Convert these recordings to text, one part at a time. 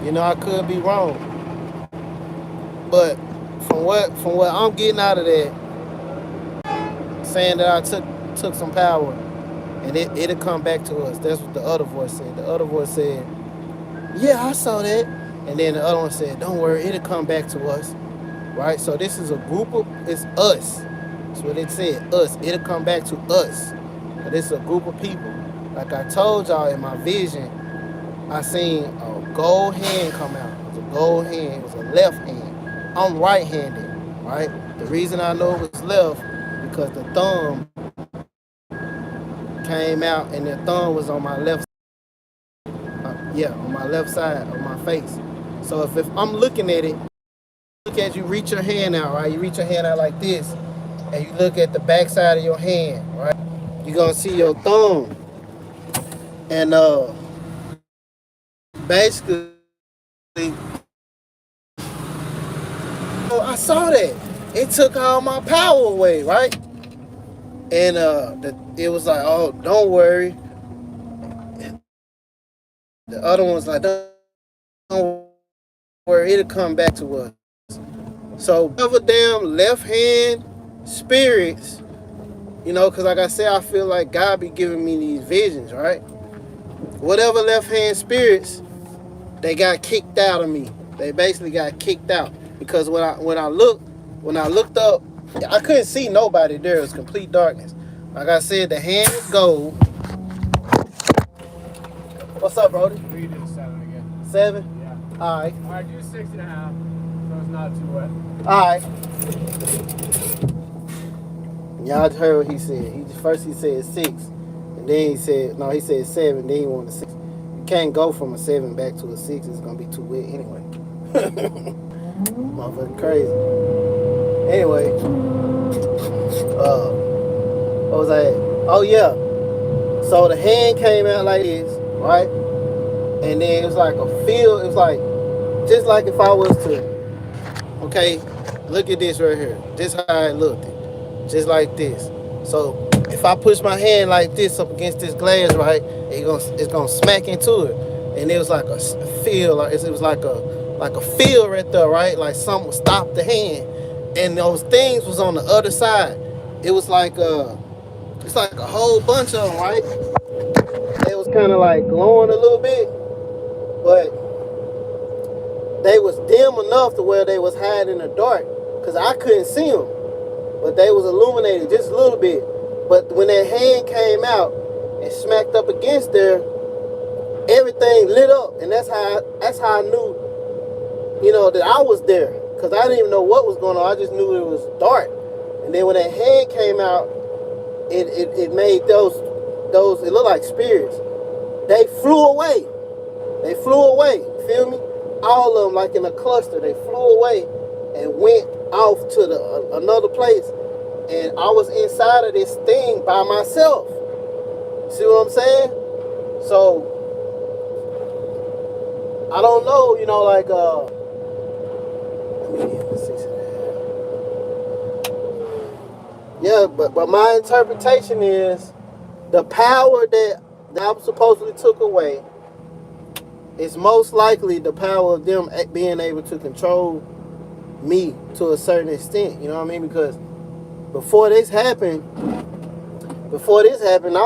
You know, I could be wrong, but from what I'm getting out of that, saying that I took some power and it'll come back to us. That's what the other voice said. The other voice said, "Yeah, I saw that," and then the other one said, "Don't worry, it'll come back to us." Right? So this is a group of it's us. That's what it said. Us. It'll come back to us. But it's a group of people. Like I told y'all in my vision, I seen a gold hand come out. It was a gold hand. It was a left hand. I'm right-handed, right? The reason I know it was left because the thumb came out and the thumb was on my left. On my left side of my face. So if I'm looking at it, look as you reach your hand out, right? You reach your hand out like this, and you look at the back side of your hand, right? You're gonna see your thumb, and basically, I saw that it took all my power away, right? And it was like, oh, don't worry. The other one's like, don't worry, it'll come back to us. So, whatever damn left hand spirits, because like I said, I feel like God be giving me these visions, right? Whatever left hand spirits, they got kicked out of me. They basically got kicked out because when I looked up, I couldn't see nobody there. It was complete darkness. Like I said, the hand is gold. What's up, Brody? We do 7 again. 7? Yeah. All right. All right, do 6.5, so it's not too wet. All right. Y'all heard what he said. First he said 6, and then he said 7. Then he wanted 6. You can't go from a 7 back to a 6. It's gonna be too wet anyway. Motherfucking crazy. Anyway, what was I at? Oh yeah. So the hand came out like this, right? And then it was like a feel. It was like just like if I was to, okay, look at this right here. This how I looked. Just like this. So if I push my hand like this up against this glass, right, it's gonna smack into it. And it was like a feel, like it was like a feel right there, right? Like something stopped the hand. And those things was on the other side. It was like it's like a whole bunch of them, right? They was kind of like glowing a little bit, but they was dim enough to where they was hiding in the dark, cause I couldn't see them. But they was illuminated just a little bit. But when that hand came out and smacked up against there, everything lit up, and that's how I knew, that I was there, because I didn't even know what was going on. I just knew it was dark. And then when that hand came out, it made those it looked like spirits. They flew away. Feel me? All of them, like in a cluster, they flew away and went off to another place, and I was inside of this thing by myself. See what I'm saying? So I don't know, like yeah, but my interpretation is the power that I supposedly took away is most likely the power of them being able to control me to a certain extent, you know what I mean? Because before this happened, I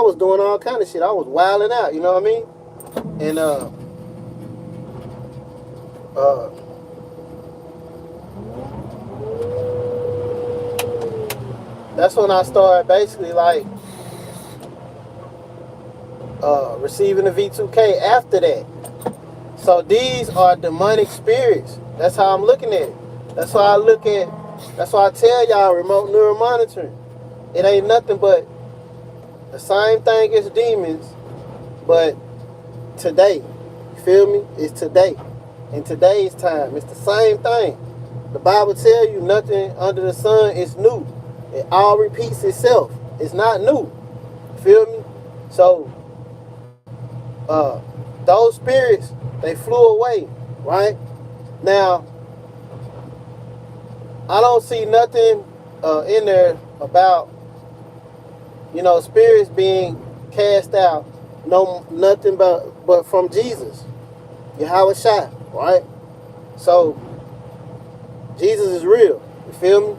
was doing all kind of shit. I was wilding out, you know what I mean? And that's when I started basically like receiving the V2K after that. So these are demonic spirits. That's how I'm looking at it. That's why I tell y'all remote neural monitoring. It ain't nothing but the same thing as demons, but today. You feel me? It's today. In today's time. It's the same thing. The Bible tells you nothing under the sun is new. It all repeats itself. It's not new. Feel me? So those spirits, they flew away, right? Now, I don't see nothing in there about, spirits being cast out. No, nothing but from Jesus. Yahweh Shai. right? So Jesus is real. You feel me?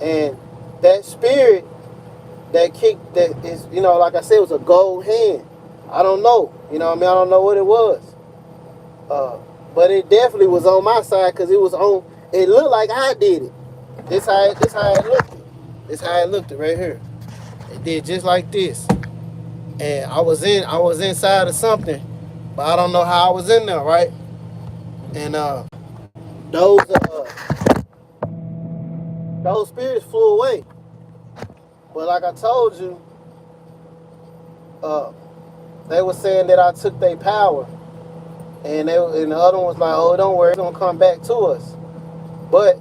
And that spirit that kicked, that is, like I said, it was a gold hand. I don't know. You know what I mean? I don't know what it was. But it definitely was on my side because it was on. It looked like I did it. This how it looked. This how it looked right here. It did just like this. And I was inside of something, but I don't know how I was in there, right? And those uh those spirits flew away. But like I told you, uh they were saying that I took their power, and the other one was like, "Oh, don't worry, it's gonna come back to us." But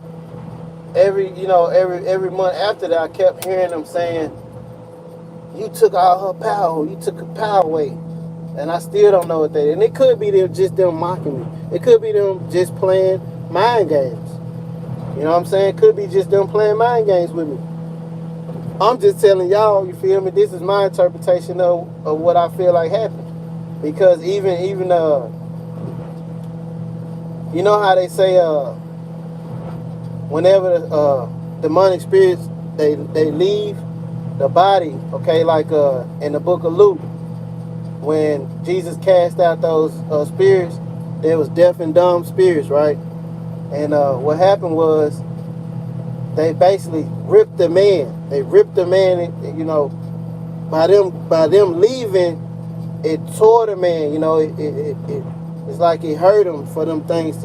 every month after that, I kept hearing them saying, "You took all her power. You took her power away." And I still don't know what they did. And it could be them mocking me. It could be them just playing mind games. You know what I'm saying? It could be just them playing mind games with me. I'm just telling y'all, you feel me? This is my interpretation of what I feel like happened. Because even you know how they say whenever demonic spirits they leave the body, okay, like in the book of Luke, when Jesus cast out those spirits, there was deaf and dumb spirits, right? And what happened was they basically ripped the man. They ripped the man, and, by them leaving, it tore the man. It's like it hurt him for them things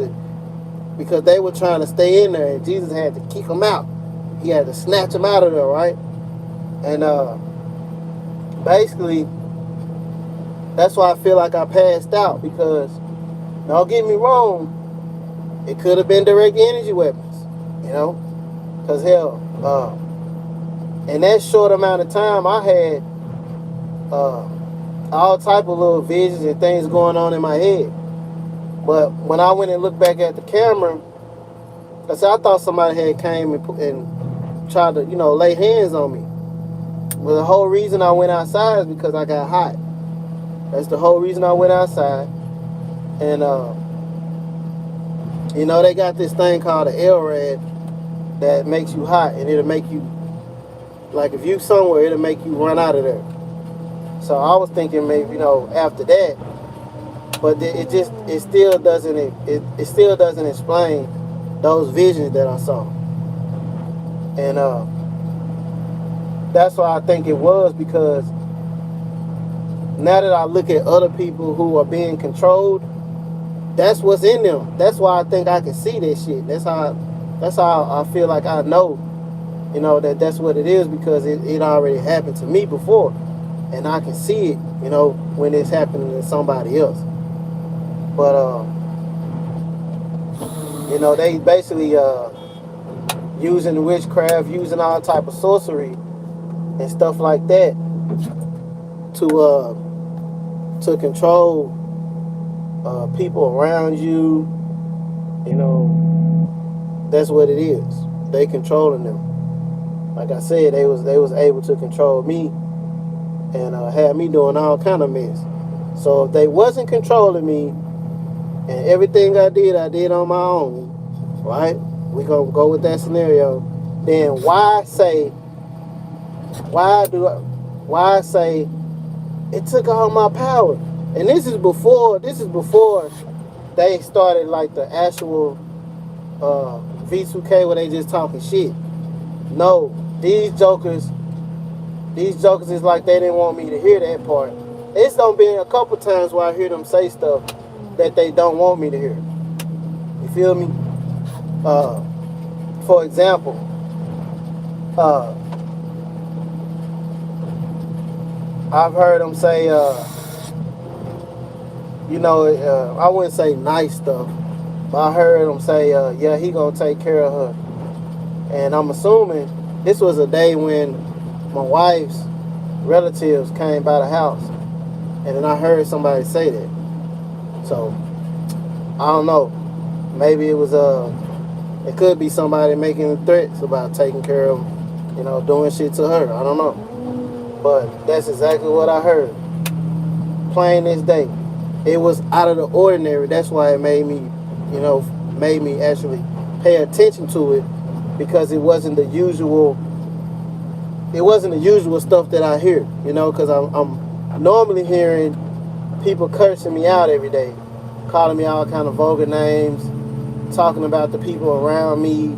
because they were trying to stay in there, and Jesus had to kick them out. He had to snatch them out of there, right? And basically, that's why I feel like I passed out, because don't get me wrong, it could have been direct energy weapons, because hell, in that short amount of time, I had all type of little visions and things going on in my head. But when I went and looked back at the camera, I thought somebody had came and tried to, lay hands on me. But the whole reason I went outside is because I got hot. That's the whole reason I went outside. And, they got this thing called an LRAD that makes you hot, and it'll make you, like if you somewhere, it'll make you run out of there. So I was thinking maybe, after that, but it still doesn't explain those visions that I saw. And that's why I think it was, because now that I look at other people who are being controlled, that's what's in them. That's why I think I can see that shit. That's how I feel like I know, that's what it is, because it already happened to me before. And I can see it, when it's happening to somebody else. But, they basically using witchcraft, using all type of sorcery and stuff like that to control people around you. That's what it is. They controlling them. Like I said, they was able to control me and had me doing all kind of mess. So if they wasn't controlling me and everything I did on my own, right? We gonna go with that scenario. Then why say it took all my power? And this is before they started like the actual V2K where they just talking shit. No, these jokers is like they didn't want me to hear that part. It's done been a couple times where I hear them say stuff that they don't want me to hear. You feel me? For example, I've heard them say, I wouldn't say nice stuff, but I heard them say, yeah, he gonna take care of her. And I'm assuming this was a day when my wife's relatives came by the house, and then I heard somebody say that. So I don't know. Maybe it could be somebody making threats about taking care of, doing shit to her. I don't know. But that's exactly what I heard. Plain this day. It was out of the ordinary. That's why it made me you know, made me actually pay attention to it, because it wasn't the usual stuff that I hear, you know, because I'm normally hearing people cursing me out every day, calling me all kind of vulgar names, talking about the people around me,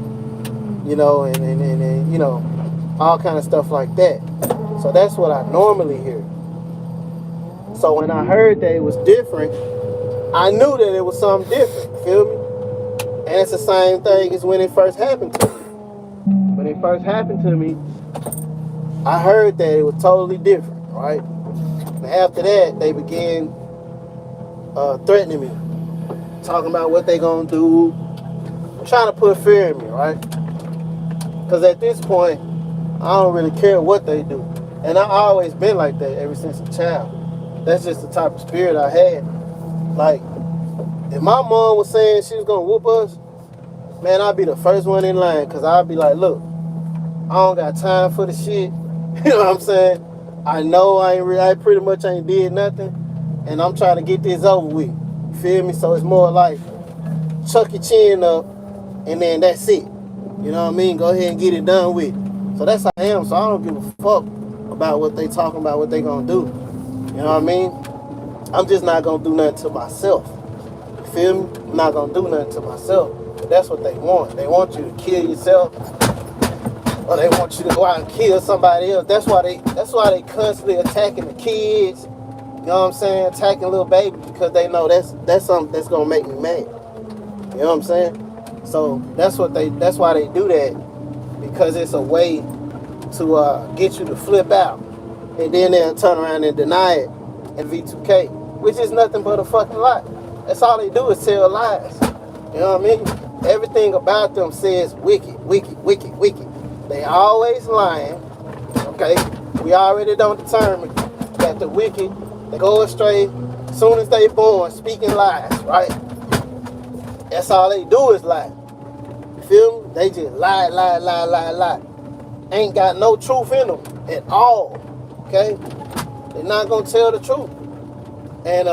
you know, and you know, all kind of stuff like that. So that's what I normally hear. So when I heard that it was different, I knew that it was something different, feel me? And it's the same thing as when it first happened to me. When it first happened to me, I heard that it was totally different, right? And after that, they began threatening me, talking about what they gonna do, trying to put fear in me, right? Because at this point, I don't really care what they do. And I've always been like that ever since a child. That's just the type of spirit I had. Like, if my mom was saying she was gonna whoop us, man, I'd be the first one in line, because I'd be like, look, I don't got time for the shit. You know what I'm saying? I know I pretty much ain't did nothing, and I'm trying to get this over with. You feel me? So it's more like chuck your chin up, and then that's it. You know what I mean? Go ahead and get it done with. So that's how I am. So I don't give a fuck about what they talking about, what they gonna do. You know what I mean? I'm just not gonna do nothing to myself. You feel me? I'm not gonna do nothing to myself. But that's what they want. They want you to kill yourself, or they want you to go out and kill somebody else. That's why they constantly attacking the kids. You know what I'm saying? Attacking little babies, because they know that's something that's gonna make me mad. You know what I'm saying? So that's why they do that, because it's a way to get you to flip out, and then they'll turn around and deny it in V2K, which is nothing but a fucking lie. That's all they do is tell lies. You know what I mean? Everything about them says wicked, wicked, wicked, wicked. They always lying. Okay, we already don't determine that the wicked, they go astray as soon as they born, speaking lies, right? That's all they do is lie. You feel me? They just lie, lie, lie, lie, lie. Ain't got no truth in them at all. Okay? They're not gonna tell the truth. And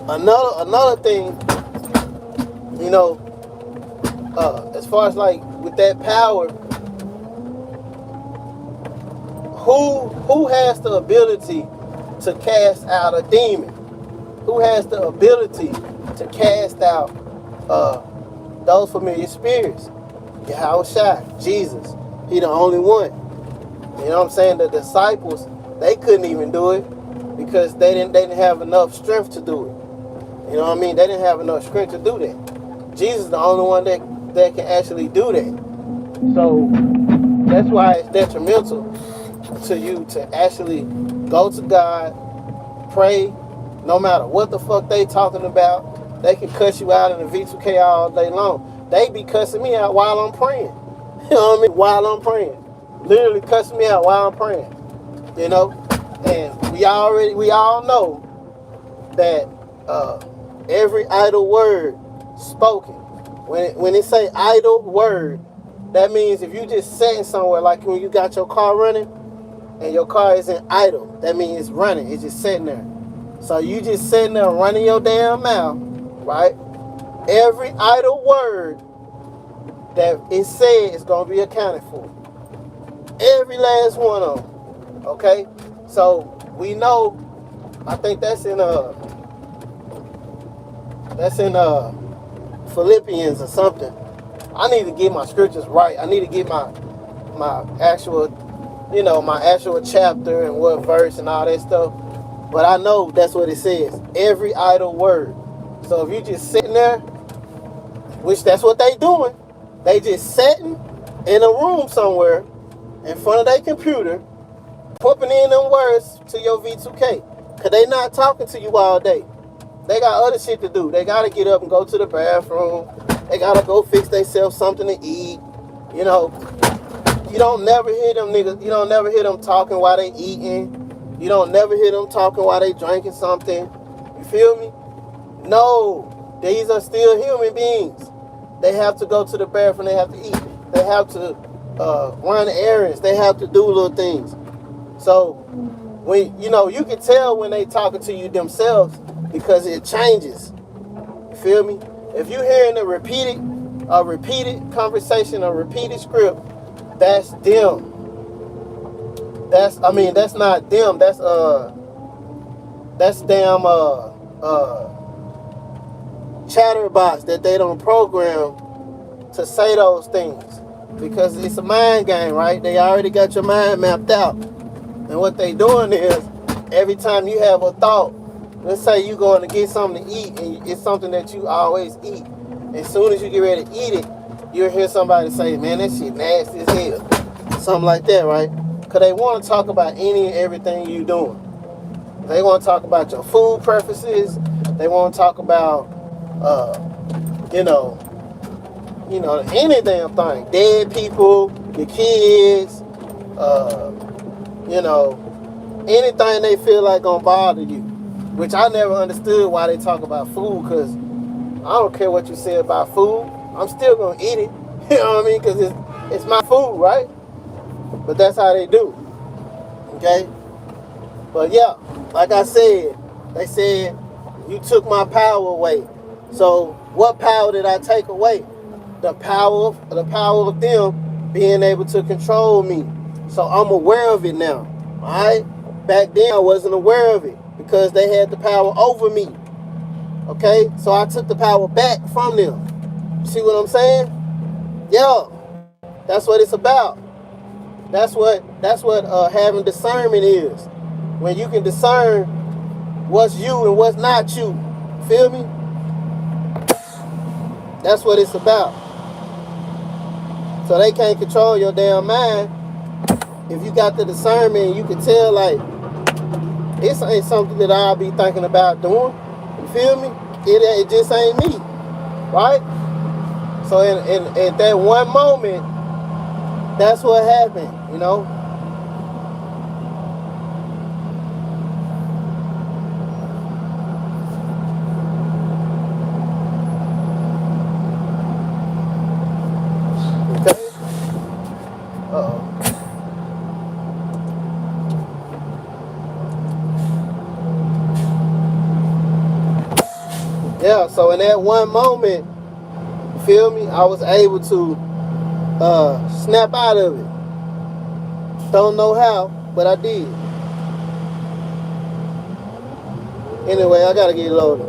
another thing, you know, as far as like with that power, who has the ability to cast out a demon? Who has the ability to cast out those familiar spirits? Yahushua, Jesus. He the only one. You know what I'm saying? The disciples, they couldn't even do it, because they didn't have enough strength to do it. You know what I mean? They didn't have enough strength to do that. Jesus is the only one that can actually do that. So that's why it's detrimental to you to actually go to God, pray, no matter what the fuck they talking about. They can cuss you out in the V2K all day long. They be cussing me out while I'm praying. You know what I mean? While I'm praying. Literally cussing me out while I'm praying. You know? And we all know that every idle word spoken, when it say idle word, that means if you just sitting somewhere, like when you got your car running and your car isn't idle, that means it's running, it's just sitting there. So you just sitting there running your damn mouth, right? Every idle word that is said is going to be accounted for. Every last one of them. Okay? So we know, I think that's in Philippians or something. I need to get my scriptures right. I need to get my actual, my actual chapter and what verse and all that stuff. But I know that's what it says. Every idle word. So if you just sitting there, which that's what they doing, they just sitting in a room somewhere in front of their computer, pumping in them words to your V2K. Because they not talking to you all day. They got other shit to do. They got to get up and go to the bathroom. They got to go fix themselves something to eat. You know, you don't never hear them niggas. You don't never hear them talking while they eating. You don't never hear them talking while they drinking something. You feel me? No, these are still human beings. They have to go to the bathroom. They have to eat. They have to run errands. They have to do little things. So when you can tell when they talking to you themselves, because it changes. You feel me? If you're hearing a repeated conversation, a repeated script, that's them. That's not them. That's damn chatterbots that they don't program to say those things, because it's a mind game, right? They already got your mind mapped out, and what they doing is every time you have a thought, let's say you going to get something to eat, and it's something that you always eat. As soon as you get ready to eat it, you'll hear somebody say, "Man, that shit nasty as hell," something like that, right? Because they want to talk about any and everything you doing. They want to talk about your food preferences. They want to talk about, you know, any damn thing. Dead people, your kids, anything they feel like gonna bother you. Which I never understood why they talk about food, because I don't care what you say about food. I'm still gonna eat it. You know what I mean? Because it's my food, right? But that's how they do. Okay? But yeah, like I said, they said you took my power away. So what power did I take away? The power of them being able to control me. So I'm aware of it now. Alright? Back then I wasn't aware of it because they had the power over me. Okay? So I took the power back from them. See what I'm saying? Yeah. That's what it's about. That's what having discernment is. When you can discern what's you and what's not you. Feel me? That's what it's about. So they can't control your damn mind. If you got the discernment, you can tell, like, this ain't something that I'll be thinking about doing. You feel me? It just ain't me. Right? So in that one moment, that's what happened, you know? Okay? Uh-oh. Yeah, so in that one moment, you feel me, I was able to snap out of it. Don't know how, but I did. Anyway, I gotta get loaded.